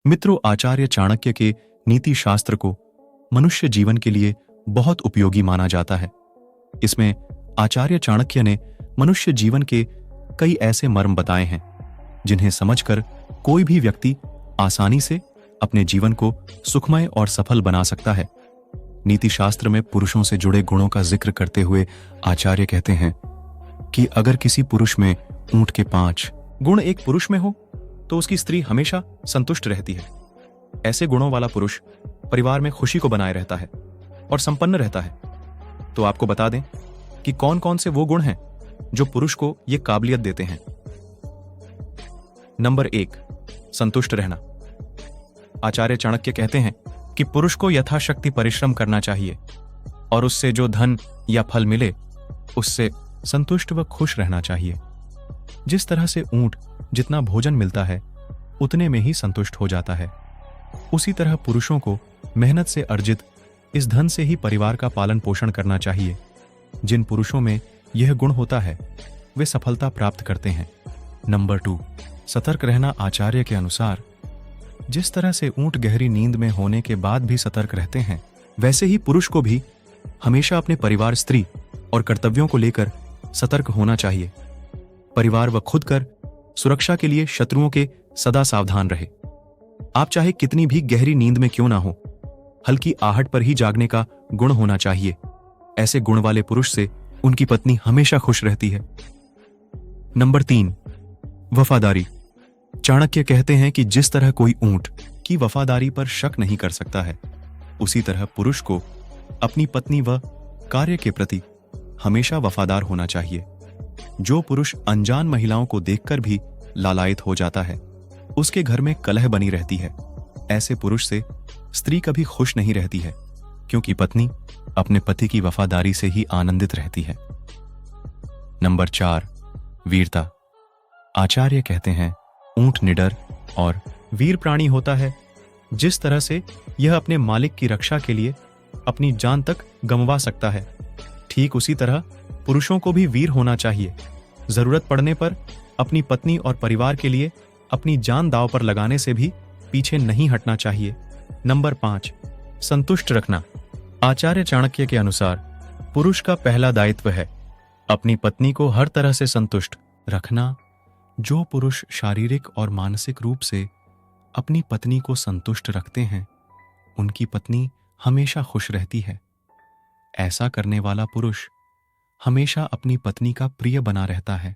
मित्रों, आचार्य चाणक्य के नीति शास्त्र को मनुष्य जीवन के लिए बहुत उपयोगी माना जाता है। इसमें आचार्य चाणक्य ने मनुष्य जीवन के कई ऐसे मर्म बताए हैं जिन्हें समझकर कोई भी व्यक्ति आसानी से अपने जीवन को सुखमय और सफल बना सकता है। नीति शास्त्र में पुरुषों से जुड़े गुणों का जिक्र करते हुए आचार्य कहते हैं कि अगर किसी पुरुष में ऊंट के 5 गुण एक पुरुष में हो तो उसकी स्त्री हमेशा संतुष्ट रहती है। ऐसे गुणों वाला पुरुष परिवार में खुशी को बनाए रहता है और संपन्न रहता है। तो आपको बता दें कि कौन कौन से वो गुण हैं जो पुरुष को ये काबिलियत देते हैं। नंबर 1, संतुष्ट रहना। आचार्य चाणक्य कहते हैं कि पुरुष को यथाशक्ति परिश्रम करना चाहिए और उससे जो धन या फल मिले उससे संतुष्ट व खुश रहना चाहिए। जिस तरह से ऊंट जितना भोजन मिलता है उतने में ही संतुष्ट हो जाता है, उसी तरह पुरुषों को मेहनत से अर्जित इस धन से ही परिवार का पालन पोषण करना चाहिए। जिन पुरुषों में यह गुण होता है वे सफलता प्राप्त करते हैं। नंबर 2, सतर्क रहना। आचार्य के अनुसार जिस तरह से ऊंट गहरी नींद में होने के बाद भी सतर्क रहते हैं, वैसे ही पुरुष को भी हमेशा अपने परिवार, स्त्री और कर्तव्यों को लेकर सतर्क होना चाहिए। परिवार व खुद कर सुरक्षा के लिए शत्रुओं के सदा सावधान रहे। आप चाहे कितनी भी गहरी नींद में क्यों ना हो, हल्की आहट पर ही जागने का गुण होना चाहिए। ऐसे गुण वाले पुरुष से उनकी पत्नी हमेशा खुश रहती है। नंबर 3, वफादारी। चाणक्य कहते हैं कि जिस तरह कोई ऊंट की वफादारी पर शक नहीं कर सकता है, उसी तरह पुरुष को अपनी पत्नी व कार्य के प्रति हमेशा वफादार होना चाहिए। जो पुरुष अनजान महिलाओं को देखकर भी लालायित हो जाता है, उसके घर में कलह बनी रहती है। ऐसे पुरुष से स्त्री कभी खुश नहीं रहती है, क्योंकि पत्नी अपने पति की वफादारी से ही आनंदित रहती है। नंबर 4, वीरता। आचार्य कहते हैं ऊंट निडर और वीर प्राणी होता है। जिस तरह से यह अपने मालिक की रक्षा के लिए अपनी जान तक गंवा सकता है, ठीक उसी तरह पुरुषों को भी वीर होना चाहिए। जरूरत पड़ने पर अपनी पत्नी और परिवार के लिए अपनी जान दांव पर लगाने से भी पीछे नहीं हटना चाहिए। नंबर 5, संतुष्ट रखना। आचार्य चाणक्य के अनुसार पुरुष का पहला दायित्व है अपनी पत्नी को हर तरह से संतुष्ट रखना। जो पुरुष शारीरिक और मानसिक रूप से अपनी पत्नी को संतुष्ट रखते हैं, उनकी पत्नी हमेशा खुश रहती है। ऐसा करने वाला पुरुष हमेशा अपनी पत्नी का प्रिय बना रहता है।